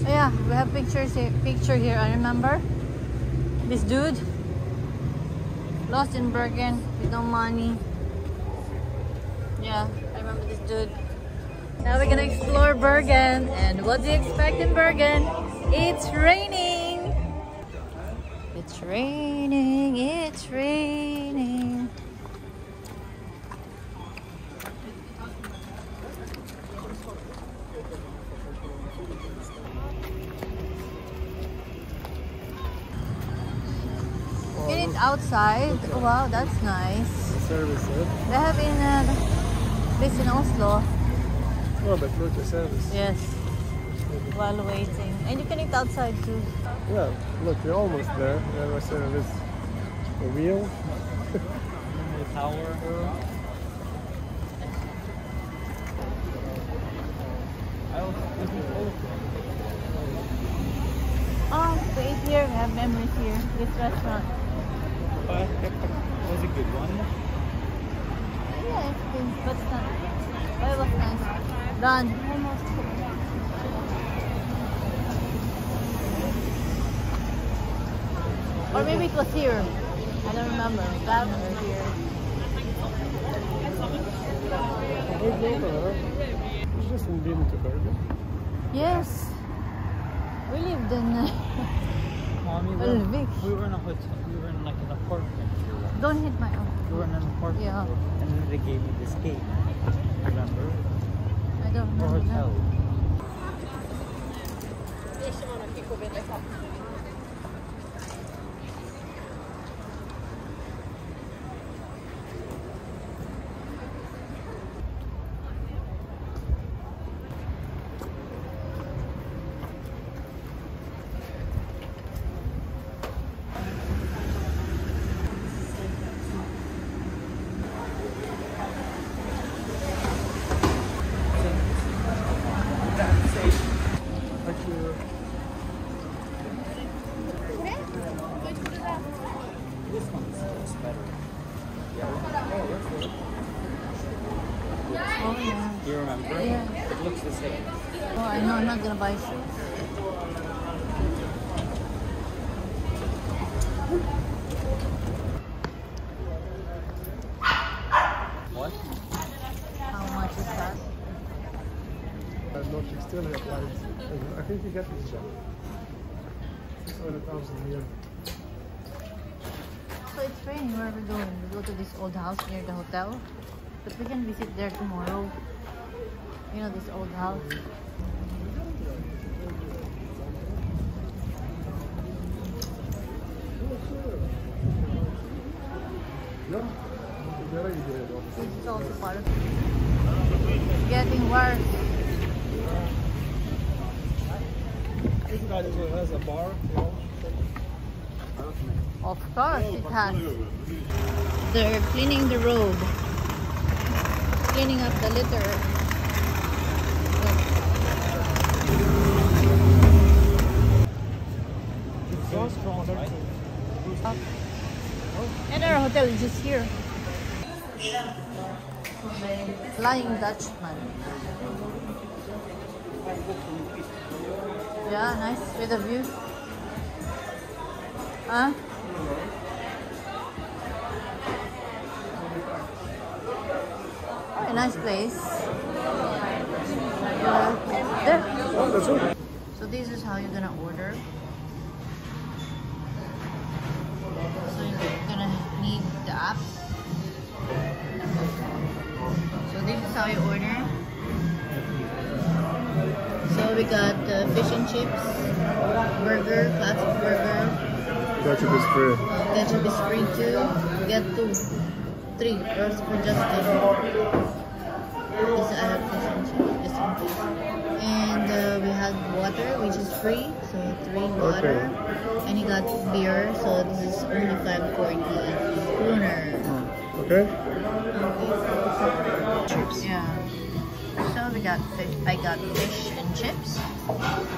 Yeah, we have picture here. I remember this dude lost in Bryggen with no money. Yeah, I remember this dude. Now we're gonna explore Bergen, and what do you expect in Bergen? It's raining. It's raining. It's raining. It is outside. Oh, wow, that's nice. Service, They have in this in Oslo. Oh, but look, the service. Yes. While waiting, and you can eat outside too. Yeah, look, you're almost there. There was service. A wheel. The tower. Oh, we ate here. We have memories here. This restaurant. Was a good one. Yeah, it's good, but it's not. But it was nice. Done. Or maybe it was here. I don't remember. That or here. It's just in Dine to Bergen. Yes. We lived in Mommy, Ulvik. we were in a hotel. We were in like an apartment. Don't hit my arm. We were in an apartment. Yeah. And then they gave me this cake. Remember? I don't Or remember. hotel. This one smells better. Oh, yeah. Do you remember? Yeah. It looks the same. Oh, I know. I'm not gonna buy shoes. What? How much is that? No, she still have lights. I think you get this job. 600,000 a year. So it's raining. Where are we going? We go to this old house near the hotel. But we can visit there tomorrow. You know, this old house. This is also part of it. It's getting worse. This guy has a bar, you know. Of course it has. They're cleaning the road. Cleaning up the litter. It's so strong, right? And our hotel is just here. Flying Dutchman. Yeah, nice with the view. Huh? Oh, a nice place. There. Oh, that's all. So this is how you're gonna order. So you're gonna need the app. So this is how you order. So we got fish and chips, burger, classic burger. Ketchup is free. Ketchup is free too. We get 3 or for just 2. This I have fish and chips, just in case. And we had water, which is free, so 3 water. Okay. And he got beer, so this is only 540 kroner. Okay? Chips. Yeah. So we got fish. I got fish and chips.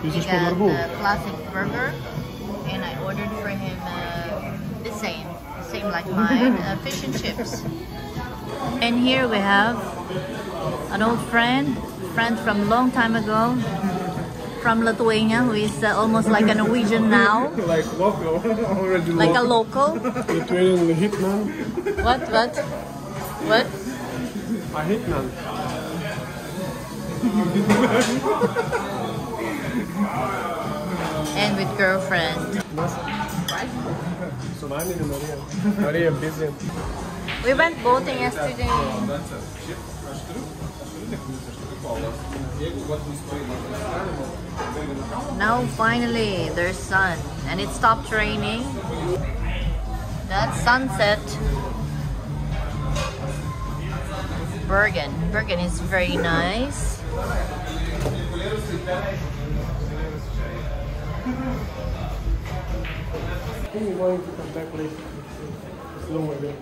This We is got for classic burger, and I ordered for him the same like mine, fish and chips. And here we have an old friend from a long time ago. from Lithuania who is almost like a Norwegian now. Like local, already Like a local. Lithuanian hitman. What? What? A hitman. And with girlfriend. So I'm in Maria. Maria busy. We went boating yesterday. Now finally there's sun and it stopped raining. That's sunset. Bergen. Bergen is very nice. I think we're going to come back later. It's lower than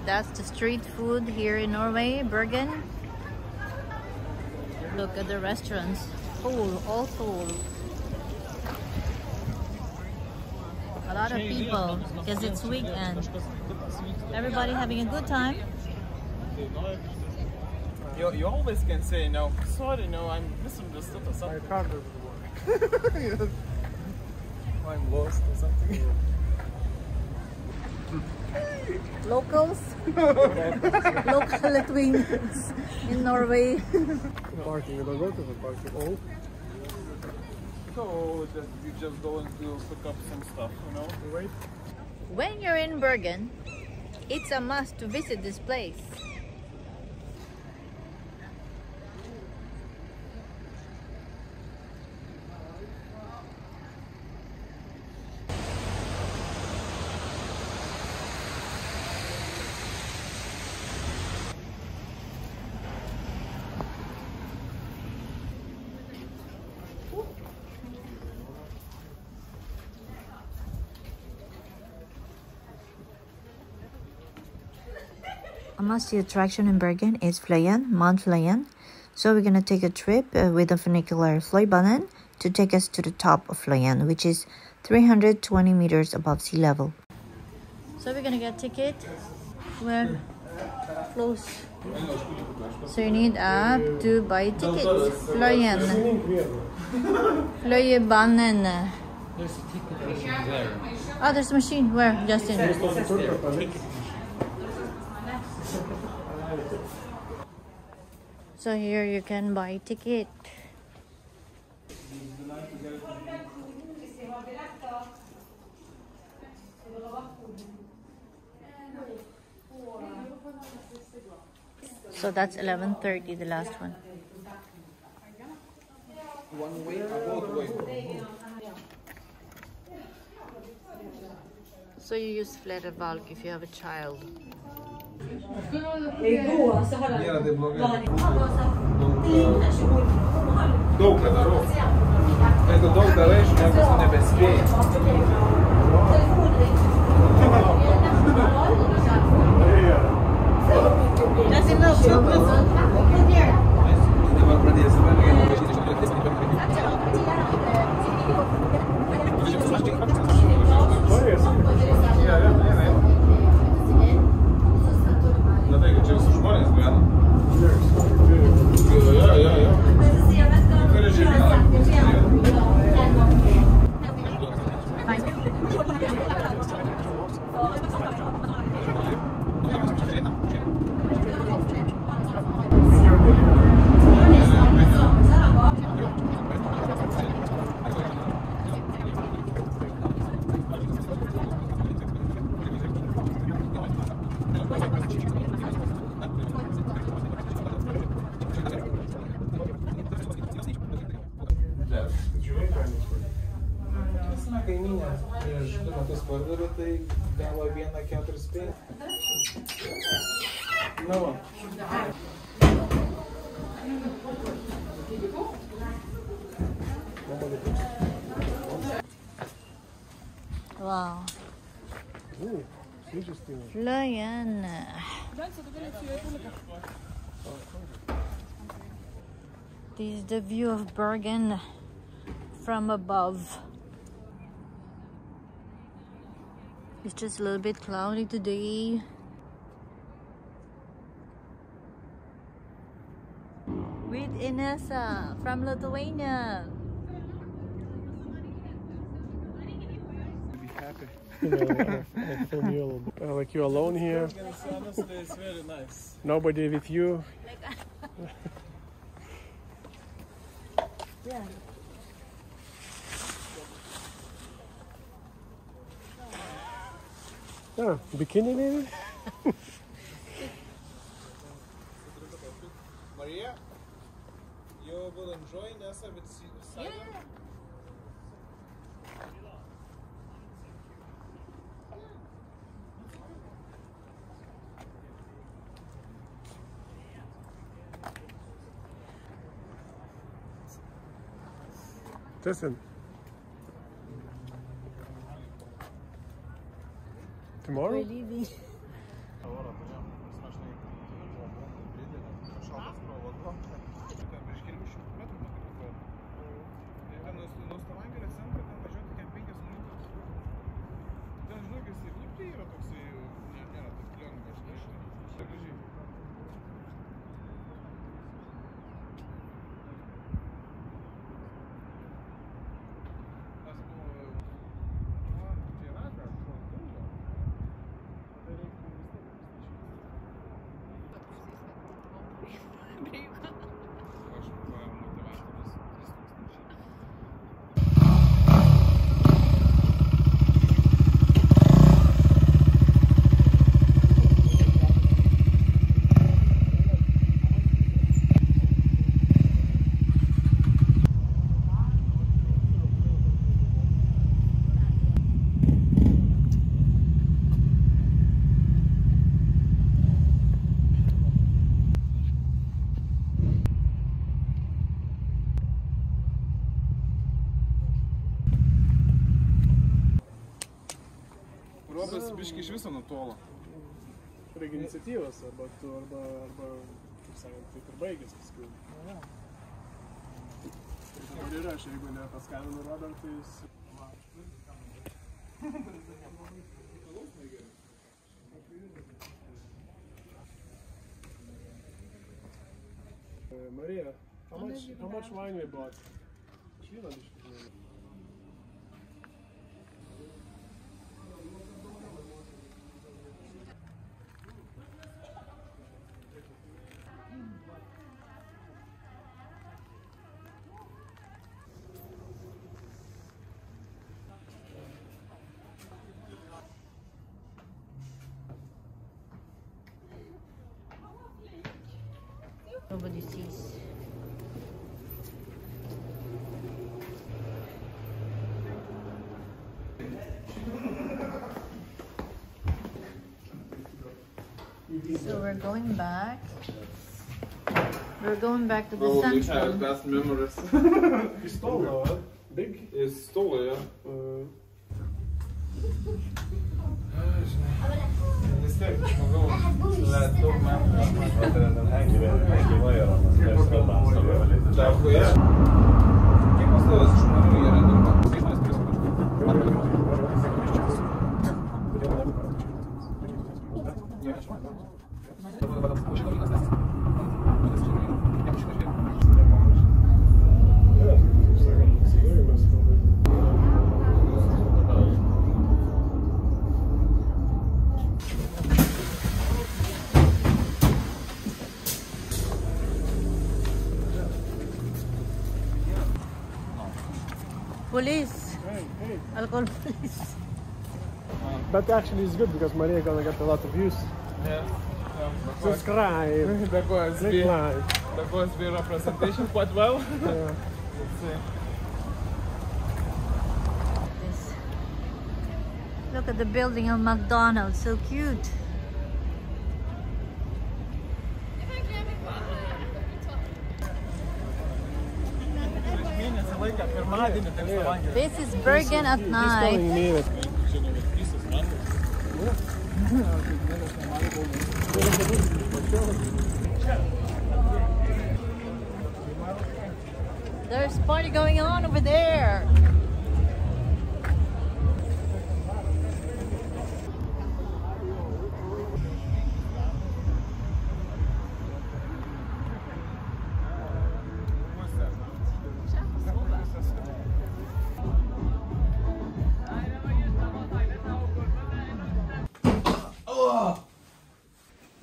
That's the street food here in Norway, Bryggen. Look at the restaurants. Full, all full. A lot of people because it's weekend. Everybody having a good time. You always can say no. Sorry, no, I'm misunderstood or my something. car doesn't work. I'm lost or something. Locals, local Lithuanians in Norway. Parking, we don't go to the parking. Oh, So you just going to pick up some stuff, you know? wait. When you're in Bergen, it's a must to visit this place. A must-see attraction in Bryggen is Fløyen, Mount Fløyen. So we're gonna take a trip with the funicular Fløibanen to take us to the top of Fløyen, which is 320 meters above sea level. So we're gonna get a ticket. Where? Close. So you need app to buy tickets. Fløyen. Fløibanen. There's a ticket machine there. Oh, there's a machine. Where, Justin? So here you can buy ticket. So that's 11:30, the last one. One way or both ways? So you use Fløibanen if you have a child. Daug nedarau. Jeigu daug darai, žmogus nebespėja. Dabar pradėsime. Na tai, kad čia visi žmonės gyvena. Kaimynė prieš 2 metus pardavė, tai gavo 1,45. Na va. Wow. Ooh, interesting. Fløyen. This is the view of Bergen from above. It's just a little bit cloudy today. with Inessa from Lithuania. Be happy. I film you a little bit. Like you alone here. Honestly, it's very nice. Nobody with you. Yeah. Yeah, bikini maybe? Maria, you will enjoy Nessa with cider? Yeah. Listen. Tomorrow? We're leaving. Robas biški iš viso nutolo. Reikia iniciatyvos, arba tu, arba, kaip sakant, taip ir baigės paskui. Ir yra, aš jeigu ne paskambinu Robert, tai jis... Maria, how much wine we bought? Švyno biški. Nobody sees. So we're going back. We're going back to the Probably central. have best memories. It's tall now, huh? Big? It's tall, yeah. Vis tiek, žmogaus daug metų. Taip, ja. Kiek pastovės žmonių yra dirba? Police. Hey. I'll call police. But actually it's good because Maria gonna get a lot of views. Yeah. Subscribe. That Click like. That was the representation quite well. Yeah. Let's see. This. Look at the building of McDonald's, so cute. This is Bryggen at night. There's a party going on over there.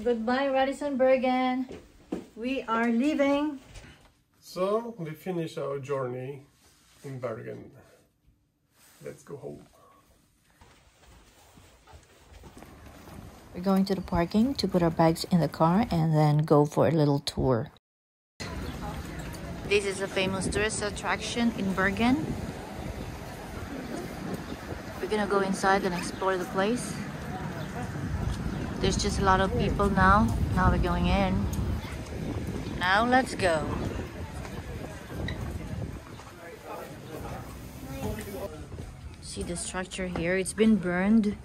Goodbye, Radisson Bergen. We are leaving. So we finish our journey in Bergen. Let's go home. We're going to the parking to put our bags in the car and then go for a little tour. This is a famous tourist attraction in Bryggen. We're gonna go inside and explore the place. There's just a lot of people now. Now we're going in. Now let's go. See the structure here. It's been burned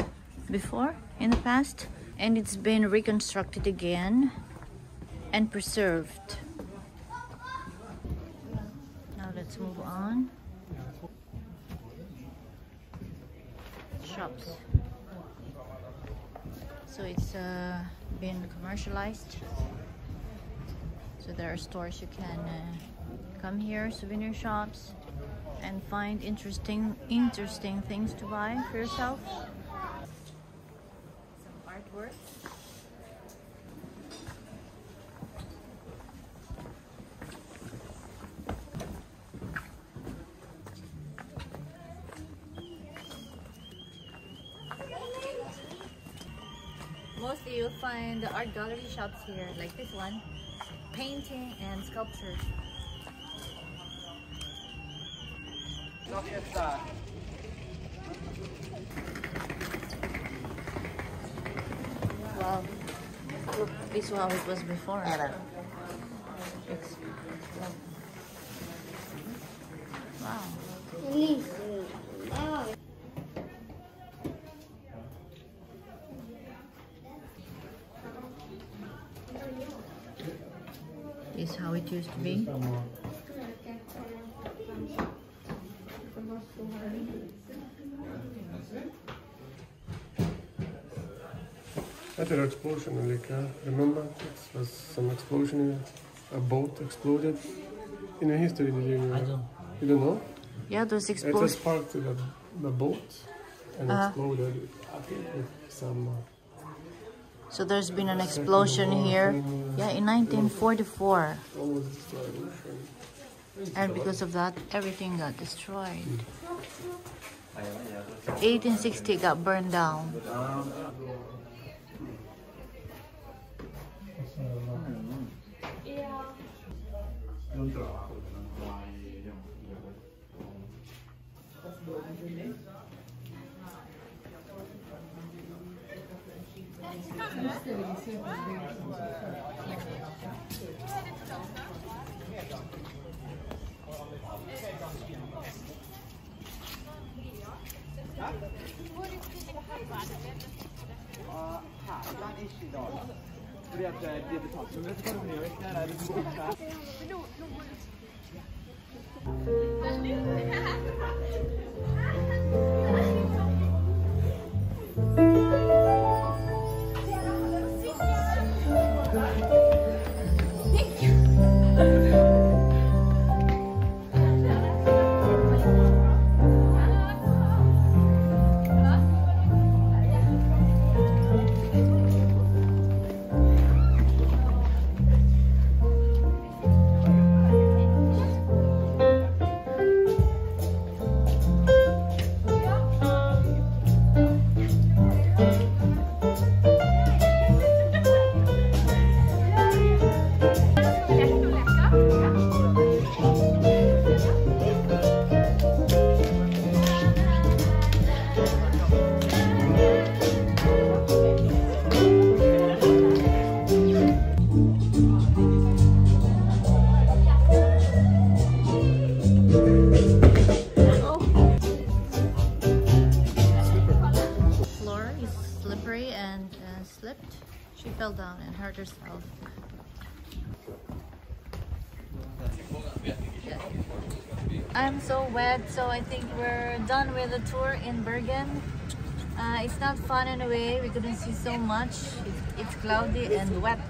before in the past, and it's been reconstructed again and preserved. Now let's move on. Shops. So it's been commercialized. So there are stores you can come here, souvenir shops, and find interesting things to buy for yourself. Some artwork. Mostly you'll find the art gallery shops here, like this one, painting and sculpture. Wow, look, this is how it was before. Wow. This is how it used to be. After the explosion, remember, it was some explosion, a boat exploded. In the history, did you know? You don't know? Yeah, those It was explosions. sparked the boat and exploded, I think, with some... So there's been an explosion here. Yeah, in 1944. almost destroyed. And because of that, everything got destroyed. 1860 got burned down. Slipped. She fell down and hurt herself. I'm so wet, so I think we're done with the tour in Bergen. It's not fun in a way, we couldn't see so much. It's cloudy and wet.